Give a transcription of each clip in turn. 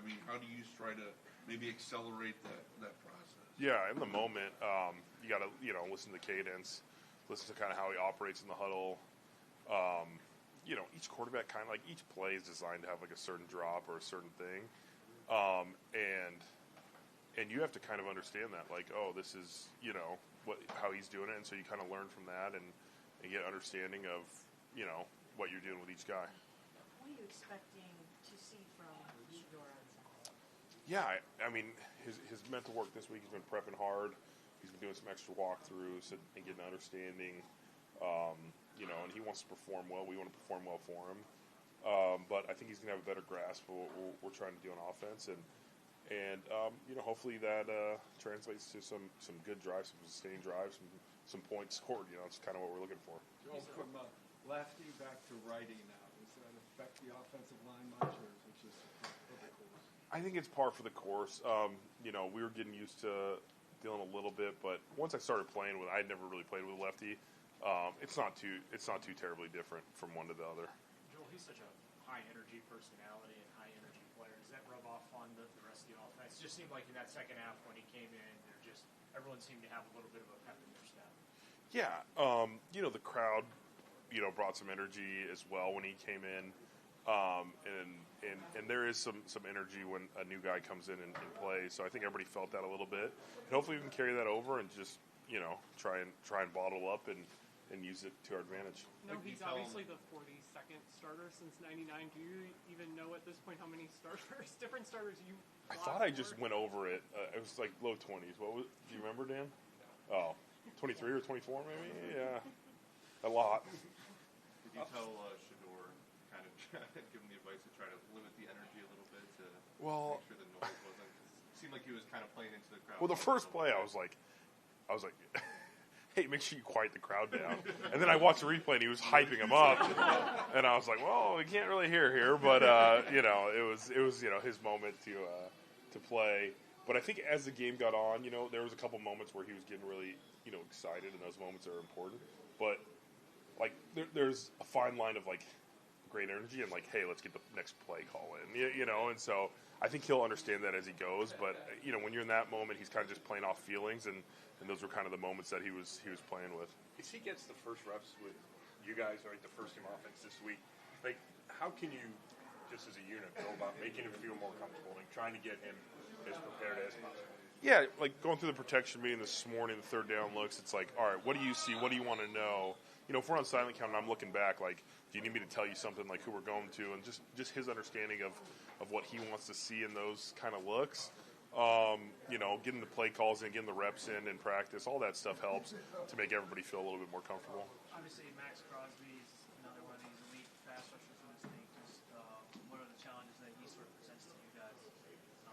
I mean, how do you try to maybe accelerate that process? Yeah, in the moment, you got to listen to the cadence, listen to kind of how he operates in the huddle. Each quarterback kind of like each play is designed to have like a certain drop or a certain thing, and you have to kind of understand that, like, oh, this is how he's doing it, and so you kind of learn from that and get understanding of what you're doing with each guy. What are you expecting to see from Shedeur? Yeah, I mean, his mental work this week, he's been prepping hard. He's been doing some extra walkthroughs and getting an understanding. And he wants to perform well. We want to perform well for him. But I think he's going to have a better grasp of what we're trying to do on offense. And hopefully that translates to some good drives, some sustained drives, some points scored. It's kind of what we're looking for. Joel, from lefty back to righty now, does that affect the offensive line much, or is it just par for the course? I think it's par for the course. We were getting used to dealing a little bit, but once I started playing with, I'd never really played with a lefty. It's not too terribly different from one to the other. Joel, he's such a high energy personality and high energy player. Does that rub off on the rest of the offense? It just seemed like in that second half when he came in, everyone seemed to have a little bit of a pep in their step. Yeah, the crowd, brought some energy as well when he came in, and there is some energy when a new guy comes in and plays. So I think everybody felt that a little bit, and hopefully we can carry that over and just try and bottle up and use it to our advantage. No, he's obviously the 42nd starter since '99. Do you even know at this point how many different starters you? I thought I just went over it. It was like low 20s. Do you remember, Dan? Oh, 23 or 24 maybe? Yeah, a lot. Did you tell Shedeur, kind of give him the advice to try to limit the energy a little bit to make sure the noise wasn't? It seemed like he was kind of playing into the crowd. Well, the first play I was like, hey, make sure you quiet the crowd down. And then I watched the replay, and he was hyping him up. And I was like, well, we can't really hear here. But, it was his moment to play. But I think as the game got on, there was a couple moments where he was getting really, excited, and those moments are important. But, like, there's a fine line of, like, great energy and, like, hey, let's get the next play call in, And so I think he'll understand that as he goes. But, when you're in that moment, he's kind of just playing off feelings, and those were kind of the moments that he was playing with. If he gets the first reps with you guys, right, the first team offense this week, like, how can you, just as a unit, go about making him feel more comfortable, like trying to get him as prepared as possible? Yeah, like going through the protection meeting this morning, the third down looks, it's like, all right, what do you see? What do you want to know? If we're on silent count and I'm looking back, like, do you need me to tell you something, like who we're going to? And just his understanding of what he wants to see in those kind of looks. Getting the play calls in, getting the reps in practice, all that stuff helps to make everybody feel a little bit more comfortable. Obviously, Maxx Crosby is another one of these elite pass rushers in this league. Just what are the challenges that he sort of presents to you guys?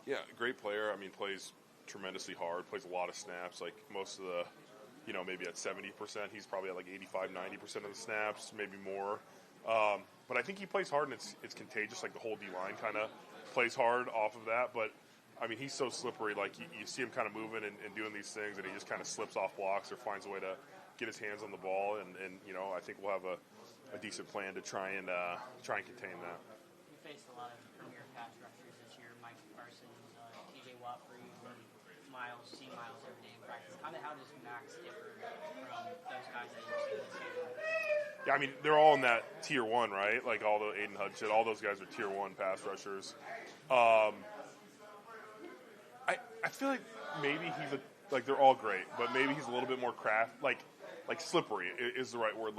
Yeah, great player. I mean, plays tremendously hard, plays a lot of snaps. Like most of the, maybe at 70%, he's probably at like 85, 90% of the snaps, maybe more. But I think he plays hard, and it's contagious. Like the whole D-line kind of plays hard off of that. But, I mean, he's so slippery. Like, you see him kind of moving and doing these things, and he just kind of slips off blocks or finds a way to get his hands on the ball. And I think we'll have a decent plan to try and contain that. You faced a lot of premier pass rushers this year. Mike Carson, TJ Watt for you, Miles every day in practice. How does Maxx differ from those guys that you've seen this year? Yeah, I mean, they're all in that tier one, right? Like all the Aiden Hudson, all those guys are tier one pass rushers. I feel like maybe they're all great, but maybe he's a little bit more like slippery is the right word.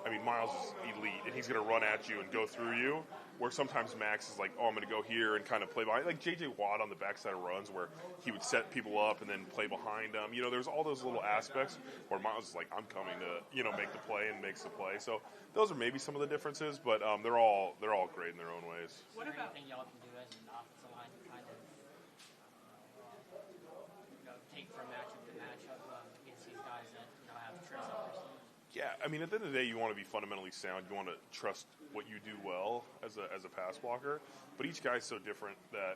I mean, Miles is elite, and he's going to run at you and go through you, where sometimes Maxx is like, oh, I'm going to go here and kind of play behind. Like J.J. Watt on the backside of runs where he would set people up and then play behind them. There's all those little aspects where Miles is like, I'm coming to, make the play, and makes the play. So those are maybe some of the differences, but they're all great in their own ways. What about anything y'all can do as an offensive line to kind of take from matchup to matchup against these guys that have tricks up their sleeve? Yeah, I mean, at the end of the day, you want to be fundamentally sound. You want to trust what you do well as a pass blocker. But each guy's so different that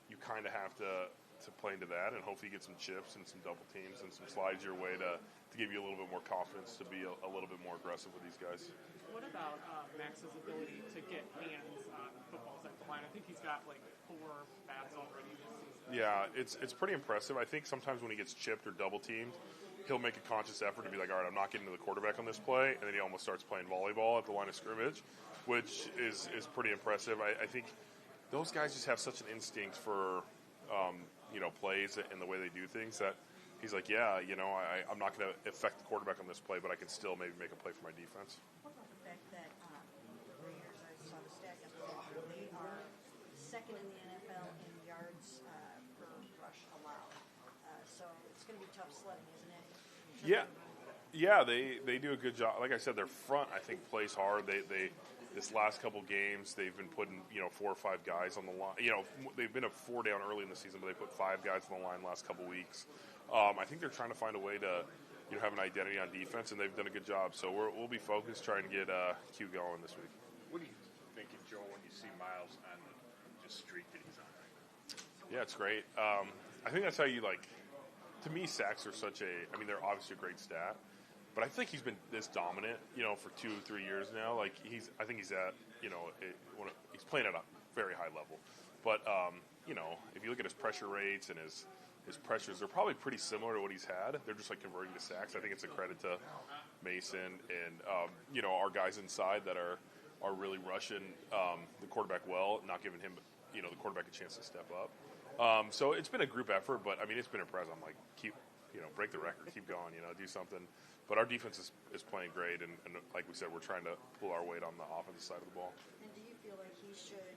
you kind of have to play into that, and hopefully you get some chips and some double teams and some slides your way to give you a little bit more confidence to be a little bit more aggressive with these guys. What about Max's ability to get hands on footballs at the line? I think he's got like 4 bats already this season. Yeah, it's pretty impressive. I think sometimes when he gets chipped or double teamed, he'll make a conscious effort to be like, all right, I'm not getting to the quarterback on this play, and then he almost starts playing volleyball at the line of scrimmage, which is pretty impressive. I think those guys just have such an instinct for plays and the way they do things that he's like, yeah, I'm not going to affect the quarterback on this play, but I can still maybe make a play for my defense. What about the fact that the Raiders, I saw the stat yesterday, they are second in the NFL in yards per rush allowed. So it's going to be tough sledding, isn't it? Yeah, they do a good job. Like I said, their front, I think, plays hard. They this last couple games, they've been putting 4 or 5 guys on the line. They've been a 4 down early in the season, but they put 5 guys on the line the last couple weeks. I think they're trying to find a way to have an identity on defense, and they've done a good job. So we'll be focused trying to get Q going this week. What do you think, Joe, when you see Miles on the streak that he's on right now? Yeah, it's great. I think that's how you to me, sacks are they're obviously a great stat, but I think he's been this dominant, for 2-3 years now. I think he's at, he's playing at a very high level. But, if you look at his pressure rates and his pressures, they're probably pretty similar to what he's had. They're just converting to sacks. I think it's a credit to Mason and, our guys inside that are really rushing the quarterback well, not giving him, the quarterback a chance to step up. So it's been a group effort, but it's been impressive. I'm keep, break the record, keep going, do something. But our defense is playing great, and like we said, we're trying to pull our weight on the offensive side of the ball. And do you feel like he should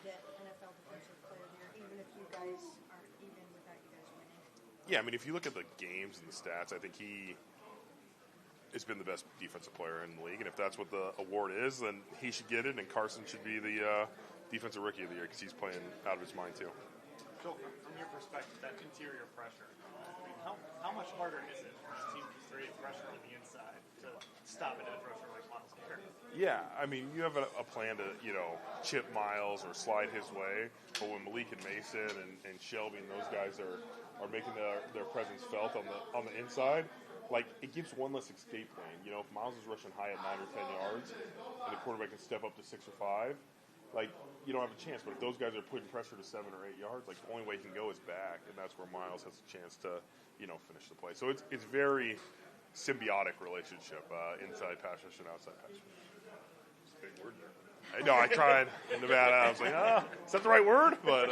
get NFL Defensive Player of the Year, even if you guys aren't even without you guys winning? Yeah, if you look at the games and the stats, I think he has been the best defensive player in the league, and if that's what the award is, then he should get it, and Carson should be the Defensive Rookie of the Year because he's playing out of his mind too. So, from your perspective, that interior pressure, how much harder is it for a team to create pressure on the inside to stop an edge rusher like Miles Garrett? Yeah, you have a plan to, chip Miles or slide his way, but when Malik and Mason and Shelby and those guys are making their presence felt on the inside, it gives one less escape lane. If Miles is rushing high at 9 or 10 yards and the quarterback can step up to 6 or 5, you don't have a chance. But if those guys are putting pressure to 7 or 8 yards, the only way he can go is back, and that's where Miles has a chance to, finish the play. So it's very symbiotic relationship, inside pass rush and outside pass rush. Big word there. I know, I tried in Nevada. I was like, is that the right word? But,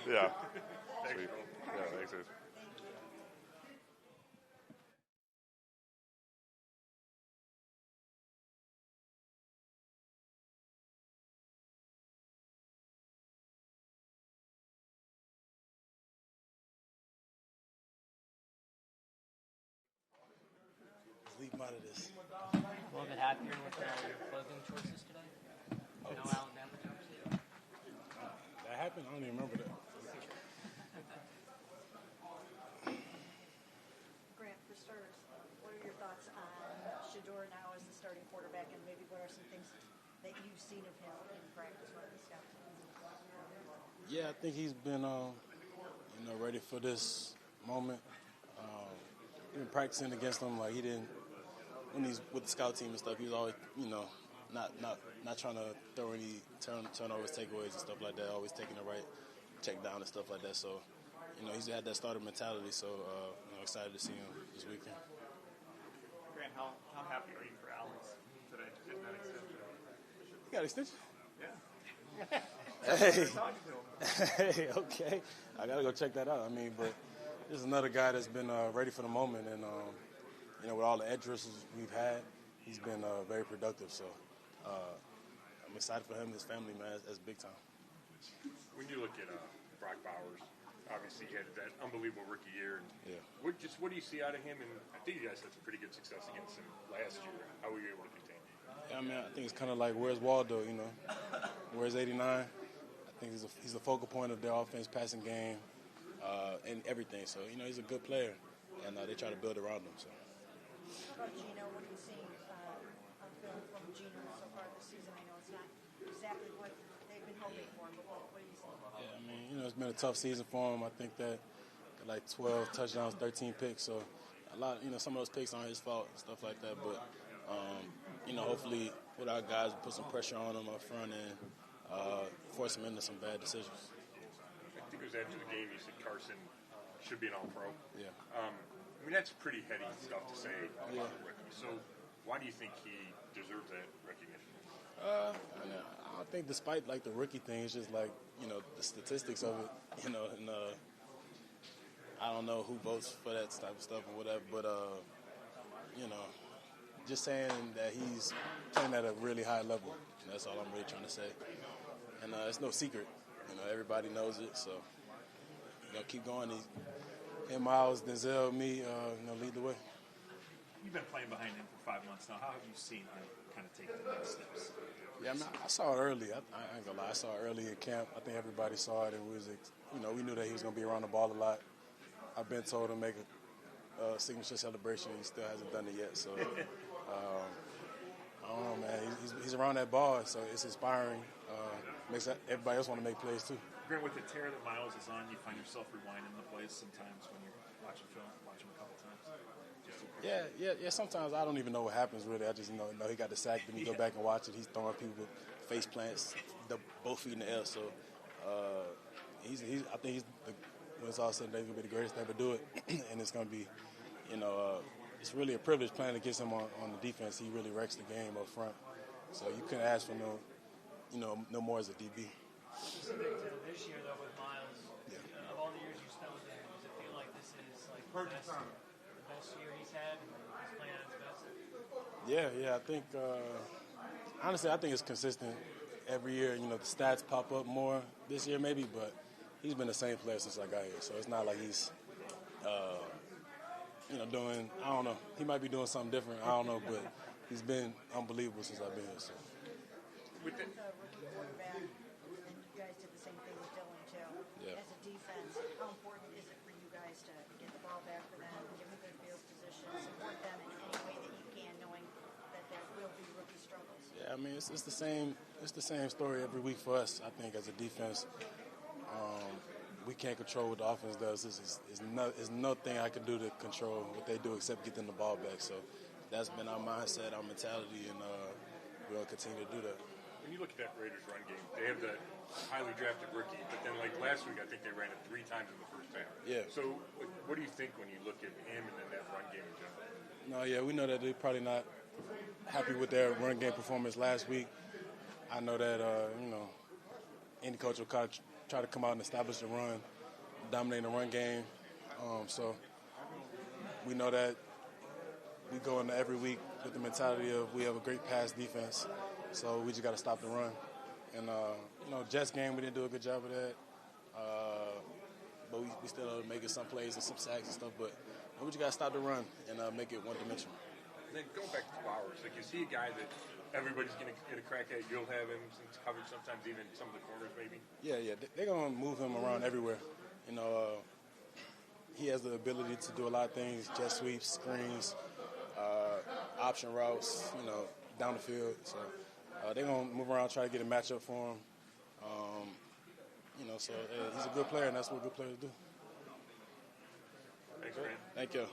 yeah. Thanks, Sweet. Joe. Yeah, thanks, guys. Leave him out of this. A little bit happier with your clothing choices today? No Alabama jerseys? That happened? I don't even remember that. Grant, for starters, what are your thoughts on Shedeur now as the starting quarterback, and maybe what are some things that you've seen of him in practice with the scout team? Yeah, I think he's been, ready for this moment. Been practicing against him he didn't. When he's with the scout team and stuff, he was always, not trying to throw any turnovers, takeaways, and stuff like that. Always taking the right check down and stuff like that. So, he's had that starter mentality. So, excited to see him this weekend. Grant, how happy are you for Alex today getting that extension? You got extension? Yeah. Hey, okay. I got to go check that out. But this is another guy that's been ready for the moment. And, with all the edge rushers we've had, he's been very productive. So I'm excited for him and his family, man. That's big time. When you look at Brock Bowers, obviously he had that unbelievable rookie year. And Yeah. What do you see out of him? And I think you guys had some pretty good success against him last year. How were you able to contain him? Yeah, I think it's kind of like, where's Waldo, Where's 89? I think he's the focal point of their offense, passing game, and everything. So, he's a good player, and they try to build around him. So. How about Gino? What are you seeing on film from Gino so far this season? I know it's not exactly what they've been hoping for, but what are you seeing? Yeah, it's been a tough season for him. I think that 12 touchdowns, 13 picks. So a lot, some of those picks aren't his fault and stuff like that. But hopefully with our guys, we'll put some pressure on him up front and force him into some bad decisions. I think it was after the game you said Carson should be an All-Pro. Yeah. I mean, that's pretty heady stuff to say about Yeah. a rookie. So why do you think he deserves that recognition? I don't think, despite like the rookie thing, it's just like, you know, the statistics of it, you know, and I don't know who votes for that type of stuff or whatever, but you know, just saying that he's playing at a really high level. That's all I'm really trying to say. And it's no secret, you know, everybody knows it. So, you know, keep going. Him, Miles, Denzel, me, you know, lead the way. You've been playing behind him for 5 months now. How have you seen him kind of take the next steps? Yeah, I mean, I saw it early. I ain't gonna lie. I saw it early in camp. I think everybody saw it, and we knew that he was gonna be around the ball a lot. I've been told to make a signature celebration. He still hasn't done it yet. So I don't know, man. He's around that ball, so it's inspiring. Makes everybody else want to make plays too. Grant, with the tear that Miles is on, you find yourself rewinding the plays sometimes when you're watching film, watch him a couple times. Yeah. Sometimes I don't even know what happens really. I just know he got the sack. Then you go back and watch it. He's throwing people with face plants, both feet in the air. So I think when it's all said and done, he's gonna be the greatest to ever do it. And it's gonna be, it's really a privilege playing against him on the defense. He really wrecks the game up front. So you couldn't ask for no more as a DB. Specific to this year though with Miles, of all the years you spent with him, does it feel like this is like the best year he's had and he's playing at his best? Yeah. I think honestly, I think it's consistent every year. You know, the stats pop up more this year maybe, but he's been the same player since I got here. So it's not like he's doing, I don't know. He might be doing something different. I don't know, but he's been unbelievable since I've been here. So. With the rookie quarterback, and you guys did the same thing with Dylan too. Yeah. As a defense, how important is it for you guys to get the ball back for them, give them good field position, support them in any way that you can, knowing that there will be rookie struggles? Yeah, I mean it's the same story every week for us. I think as a defense, we can't control what the offense does. There's nothing I can do to control what they do except get them the ball back. So that's been our mindset, our mentality, and we'll continue to do that. When you look at that Raiders run game, they have that highly drafted rookie, but then like last week, I think they ran it 3 times in the first half. Yeah. So what do you think when you look at him and then that run game in general? No, yeah, we know that they're probably not happy with their run game performance last week. I know that, any coach will try to come out and establish the run, dominate the run game. So we know that we go into every week with the mentality of we have a great pass defense, so we just got to stop the run. And, Jets game, we didn't do a good job of that. But we still making some plays and some sacks and stuff. But we just got to stop the run and make it one-dimensional. And then going back to Flowers, like you see a guy that everybody's going to get a crack at. You'll have him covered sometimes, even some of the corners maybe. Yeah. They're going to move him around everywhere. He has the ability to do a lot of things, jet sweeps, screens, option routes, down the field. So they're going to move around, try to get a matchup for him. So he's a good player, and that's what good players do. Thanks, man. Thank you.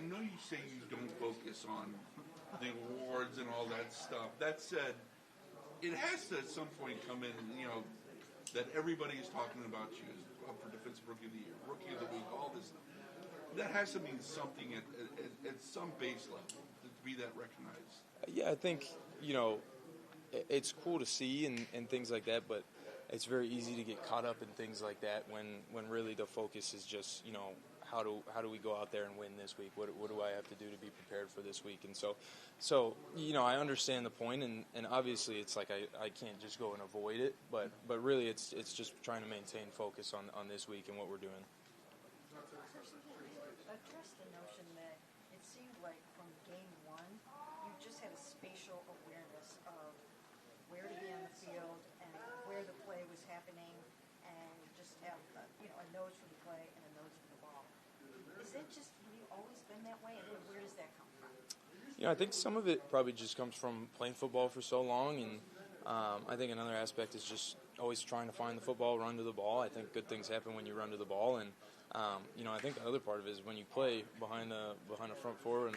know you say you don't focus on the awards and all that stuff. That said, it has to at some point come in, that everybody is talking about you as up for Defensive Rookie of the Year, Rookie of the Week, all this stuff. That has to mean something at some base level to be that recognized. Yeah, I think, it's cool to see and things like that, but it's very easy to get caught up in things like that when really the focus is just, how do we go out there and win this week? What do I have to do to be prepared for this week? And so I understand the point, and obviously it's like I can't just go and avoid it, but really it's just trying to maintain focus on this week and what we're doing. Address the notion that it seemed like from game one, you just had a spatial awareness of where to be on the field and where the play was happening, and just have a nose for the play and a nose for the ball. Is that just, have you always been that way, and where does that come from? I think some of it probably just comes from playing football for so long, and I think another aspect is just always trying to find the football, run to the ball. I think good things happen when you run to the ball, and I think the other part of it is when you play behind a front four and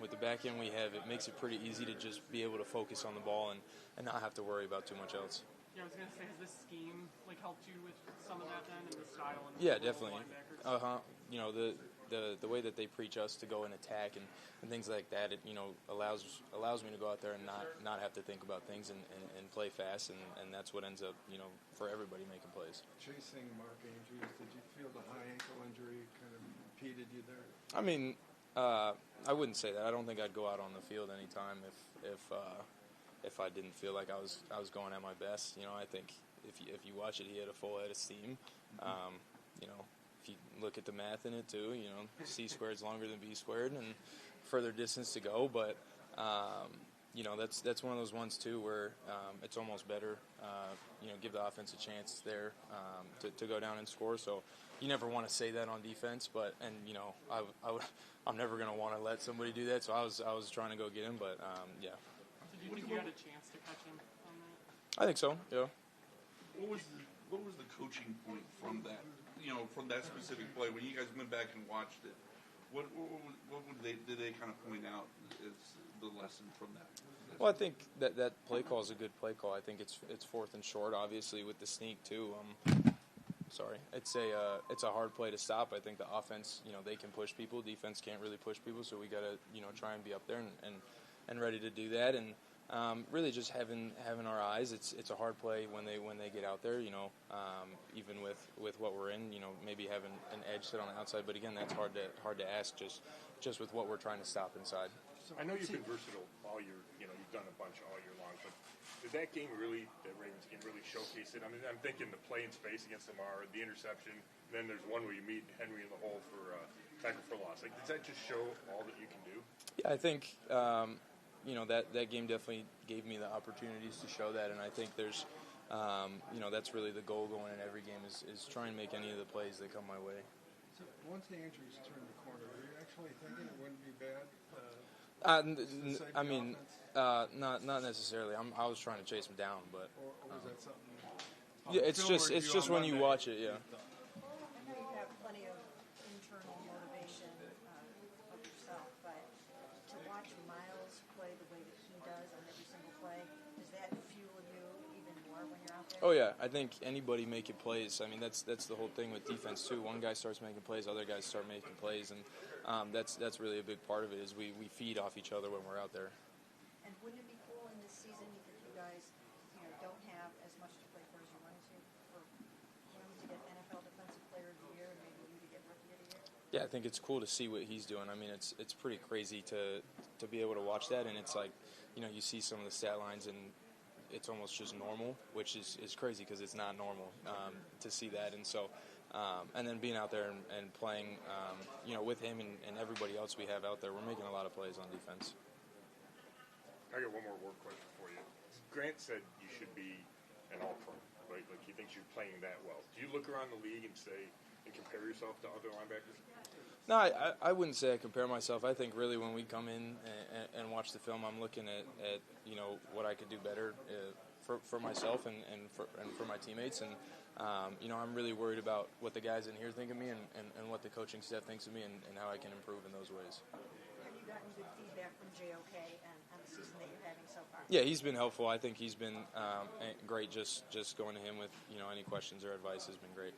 with the back end we have, it makes it pretty easy to just be able to focus on the ball and not have to worry about too much else. Yeah, I was gonna say, has this scheme helped you with some of that then, and the style and yeah, definitely. The way that they preach us to go and attack and things like that, it allows me to go out there and not have to think about things and play fast, and that's what ends up for everybody making plays. Chasing Mark Andrews, did you feel the high ankle injury kind of impeded you there? I mean, I wouldn't say that. I don't think I'd go out on the field anytime if I didn't feel like I was going at my best. I think if you watch it, he had a full head of steam. If you look at the math in it too, C squared is longer than B squared and further distance to go. But, that's one of those ones too where it's almost better, give the offense a chance there to go down and score. So you never want to say that on defense, but I'm never going to want to let somebody do that. So I was trying to go get him, but yeah. Did you think you had a chance to catch him on that? I think so. Yeah. What was the coaching point from that? From that specific play, when you guys went back and watched it, what did they kind of point out as the lesson from that? Well, I think that play call is a good play call. I think it's fourth and short, obviously with the sneak too. Sorry, it's a hard play to stop. I think the offense, they can push people. Defense can't really push people, so we got to try and be up there and ready to do that. And really just having our eyes. It's a hard play when they get out there. Even with what we're in, maybe having an edge sit on the outside. But again, that's hard to ask just with what we're trying to stop inside. I know you've been versatile all year. You've done a bunch all year long. But did that game really, the Ravens game, really showcase it? I mean, I'm thinking the play in space against Lamar, the interception. Then there's one where you meet Henry in the hole for tackle for loss. Like, does that just show all that you can do? Yeah, I think. That game definitely gave me the opportunities to show that, and I think there's, that's really the goal going in every game is try and make any of the plays that come my way. So once the Andrews turned the corner, were you actually thinking it wouldn't be bad? Not necessarily. I was trying to chase him down, but. Or was that something? Yeah, it's just when you watch it, yeah. I know you have plenty of internal motivation of yourself, but to watch Miles play the way that he does on every single play, does that fuel you even more when you're out there? Oh yeah, I think anybody making plays. I mean, that's the whole thing with defense too. One guy starts making plays, other guys start making plays, and that's really a big part of it. Is we feed off each other when we're out there. And wouldn't it be cool in this season if you guys, don't have as much to play for as you wanted to, for him to get NFL Defensive Player of the Year and maybe you to get Rookie of the Year? Yeah, I think it's cool to see what he's doing. I mean, it's pretty crazy to be able to watch that, and it's like, you see some of the stat lines and it's almost just normal, which is crazy because it's not normal to see that. And so, and then being out there and playing, with him and everybody else we have out there, we're making a lot of plays on defense. I got one more work question for you. Grant said you should be an all-pro, right? Like, he thinks you're playing that well. Do you look around the league and compare yourself to other linebackers? No, I wouldn't say I compare myself. I think really when we come in and watch the film, I'm looking at what I could do better for myself and for my teammates. And I'm really worried about what the guys in here think of me and what the coaching staff thinks of me and how I can improve in those ways. Have you gotten good feedback from JOK on the season that you're having so far? Yeah, he's been helpful. I think he's been great. Just going to him with any questions or advice has been great.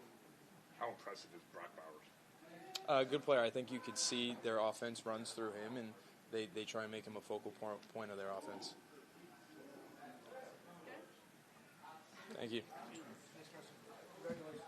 How impressive is Brock Bowers? Good player. I think you could see their offense runs through him, and they try and make him a focal point of their offense. Thank you. Congratulations.